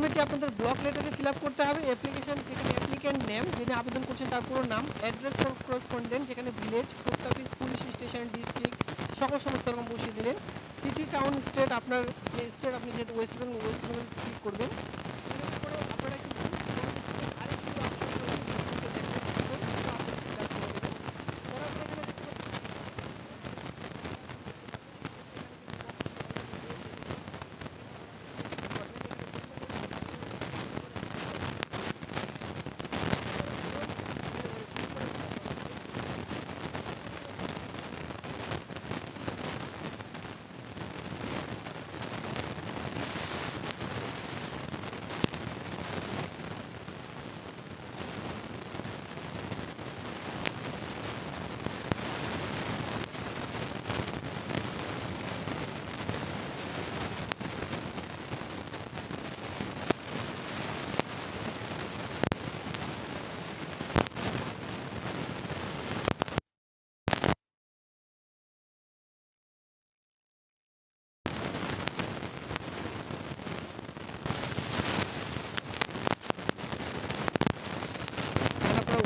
ফরম্যাটটি আপনাদের block লেটারে fill up করতে হবে। অ্যাপ্লিকেশন, যেখানে অ্যাপ্লিক্যান্ট নেম, যিনি আবেদন করছেন তার পুরো নাম, অ্যাড্রেস ফর করসপন্ডেন্ট, যেখানে village, post office, police station, district, সমস্ত রকম বসিয়ে দিলেন। সিটি, টাউন, স্টেট, আপনার যে স্টেট, আপনি যেহেতু ওয়েস্ট বেঙ্গল ক্লিক করবেন। এরপরে আপনারা কিন্তু আরেকটি অপশন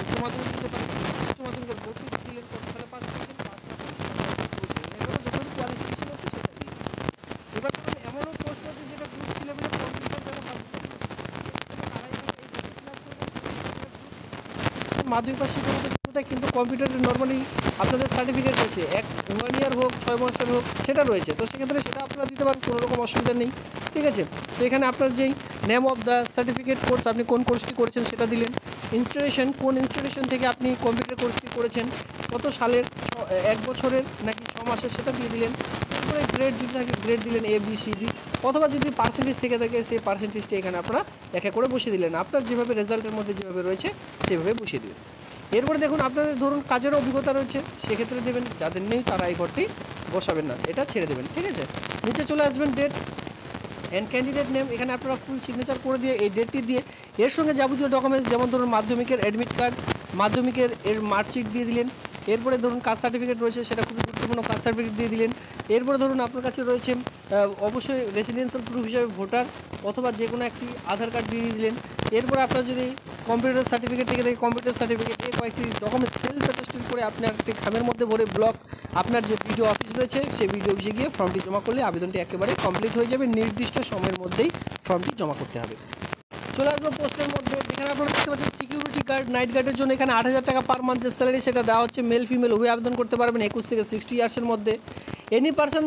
উচ্চ মাধ্যমিক দিতে পারেন। উচ্চ মাধ্যমিকের ভর্তি দিলেন কত সালে পাস করেছেন, পাস না করেছেন, এবারে যখন কোয়ালিফিকেশন হচ্ছে সেটা দিয়ে। এবার ধরুন এমনও পোস্ট আছে যেটা গ্রুপ সি লেভেলে কম্পিউটার যারা মাধ্যমিক পাস শিক্ষকতা, কিন্তু কম্পিউটারের নর্মালি আপনাদের সার্টিফিকেট রয়েছে, 1 ইয়ার হোক 6 মাসের হোক সেটা রয়েছে, তো সেক্ষেত্রে সেটা আপনারা দিতে পারেন, কোনো রকম অসুবিধা নেই। ঠিক আছে, তো এখানে আপনার যেই name of the certificate course, আপনি কোন কোর্সটি করেছেন সেটা দিলেন। ইনস্টিটিউশন, কোন ইনস্টিটিউশন থেকে আপনি কম্পিউটার কোর্সটি করেছেন, কত সালের, 1 বছরের নাকি 6 মাসের সেটা দিয়ে দিলেন। তারপরে গ্রেড দিতে থাকে, গ্রেড দিলেন ABCD, অথবা যদি পার্সেন্টেজ থেকে থাকে সেই পার্সেন্টেজটি এখানে আপনারা একা করে বসিয়ে দিলেন, আপনার যেভাবে রেজাল্টের মধ্যে যেভাবে রয়েছে সেভাবে বসিয়ে দেবেন। এরপরে দেখুন আপনাদের ধরুন কাজের অভিজ্ঞতা রয়েছে, সেক্ষেত্রে দেবেন, যাদের নেই তারা এই ঘরটি বসাবেন না, এটা ছেড়ে দেবেন। ঠিক আছে, নিচে চলে আসবেন ডেট অ্যান্ড ক্যান্ডিডেট নেম, এখানে আপনারা ফুল সিগনেচার করে দিয়ে এই ডেটটি দিয়ে এর সঙ্গে যাবতীয় ডকুমেন্টস, যেমন ধরুন মাধ্যমিকের অ্যাডমিট কার্ড, মাধ্যমিকের মার্কশিট দিয়ে দিলেন। এরপরে ধরুন কাস্ট সার্টিফিকেট রয়েছে, সেটা খুবই গুরুত্বপূর্ণ, কাস্ট সার্টিফিকেট দিয়ে দিলেন। এরপরে ধরুন আপনার কাছে রয়েছে অবশ্যই রেসিডেন্সিয়াল প্রুফ হিসাবে ভোটার অথবা যে কোনো একটি আধার কার্ড দিয়ে দিলেন। এরপরে আপনার যদি কম্পিউটার সার্টিফিকেট থেকে থাকে কম্পিউটার সার্টিফিকেট, এই কয়েকটি ডকুমেন্টস সেলফ অ্যাটেস্টেড করে আপনার একটি খামের মধ্যে ভরে ব্লক, আপনার যে বিডিও অফিস রয়েছে সেই বিডিও অফিসে গিয়ে ফর্মটি জমা করলে আবেদনটি একেবারে কমপ্লিট হয়ে যাবে। নির্দিষ্ট সময়ের মধ্যেই ফর্মটি জমা করতে হবে। চলে আসবো পোস্টের মধ্যে, যেখানে আপনারা দেখতে পাচ্ছেন সিকিউরিটি গার্ড, নাইট গার্ডের জন্য এখানে 8,000 টাকা পার মান্থ যে স্যালারি সেটা দেওয়া হচ্ছে। মেল ফিমেল উভয় আবেদন করতে পারবেন 21 থেকে 60 ইয়ার্সের মধ্যে। Any person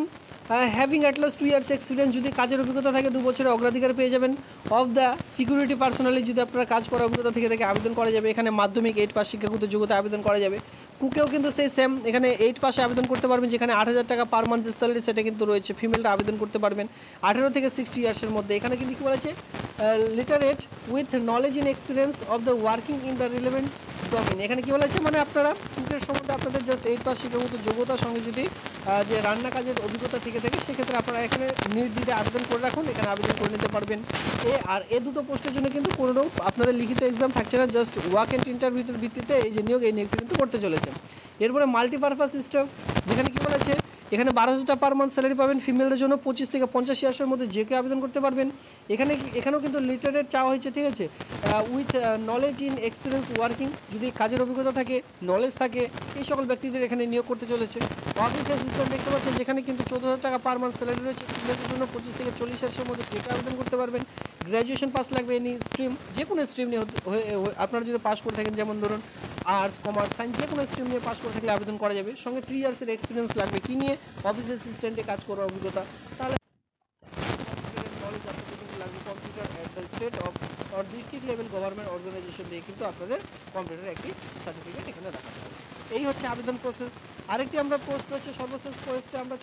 having at last 2 years experience, যদি কাজের অভিজ্ঞতা থাকে 2 বছরের অগ্রাধিকার পেয়ে যাবেন। অফ দ্য সিকিউরিটি পার্সোনালি, যদি আপনার কাজ করার অভিজ্ঞতা থেকে থাকে আবেদন করা যাবে। এখানে মাধ্যমিক 8 পাস শিক্ষাগত যোগ্যতা আবেদন করা যাবে। কুকেও কিন্তু সেই সেম, এখানে 8 পাসে আবেদন করতে পারবেন, যেখানে 8,000 টাকা পার মান্থ যে স্যালারি সেটা কিন্তু রয়েছে। ফিমেলটা আবেদন করতে পারবেন 18 থেকে 60 ইয়ার্সের মধ্যে। এখানে কিন্তু কী বলেছে, literate with knowledge in experience of the working in the relevant domain. এখানে কী বলেছে, মানে আপনারা কুকের সম্বন্ধে আপনাদের জাস্ট 8 পাস শিক্ষাগত যোগ্যতার সঙ্গে যদি যে রান্না কাজের অভিজ্ঞতা থেকে থাকে সেক্ষেত্রে আপনারা এখানে নির্দ্বিধায় আবেদন করে রাখুন, এখানে আবেদন করে নিতে পারবেন। এই দুটো পোস্টের জন্য কিন্তু কোনো আপনাদের লিখিত এক্সাম থাকছে না, জাস্ট ওয়াক অ্যান্ড ইন্টারভিউর ভিত্তিতে এই যে নিয়োগ, এই নিয়োগটি কিন্তু করতে চলেছে। এরপরে মাল্টিপারপাস স্টাফ, যেখানে কী বলেছে, এখানে 12,000 টাকা পার মান্থ স্যালারি পাবেন। ফিমেলদের জন্য 25 থেকে 50 ইয়ার্সের মধ্যে যে কেউ আবেদন করতে পারবেন। এখানেও কিন্তু লিটারেট চাওয়া হয়েছে। ঠিক আছে, with knowledge in experience working, যদি কাজের অভিজ্ঞতা থাকে, নলেজ থাকে, এই সকল ব্যক্তিদের এখানে নিয়োগ করতে চলেছে। অফিস অ্যাসিস্ট্যান্ট দেখতে পাচ্ছেন, যেখানে কিন্তু 14,000 টাকা পার মান্থ স্যালারি রয়েছে। ফিমেলদের জন্য 25 থেকে 40 ইয়ার্সের মধ্যে যে কেউ আবেদন করতে পারবেন। গ্র্যাজুয়েশন পাস লাগবে, এনি স্ট্রিম, যে কোনো স্ট্রিম নিয়ে আপনারা যদি পাস করে থাকেন, যেমন ধরুন আর্টস, কমার্স, সায়েন্স, যে কোনো স্ট্রিম নিয়ে পাস করে থাকলে আবেদন করা যাবে। সঙ্গে 3 ইয়ার্সের এক্সপিরিয়েন্স লাগবে, কী নিয়ে, অফিস অ্যাসিস্ট্যান্টে কাজ করার অভিজ্ঞতা। তাহলে নলেজ আপনাদের কিন্তু লাগবে computer at the state of or district level government organisation দিয়ে কিন্তু আপনাদের কম্পিউটারের একটি সার্টিফিকেট এখানে রাখা হবে। এই হচ্ছে আবেদন প্রসেস। আরেকটি আমরা পোস্ট রয়েছে, সর্বশেষ পোস্টে আমরা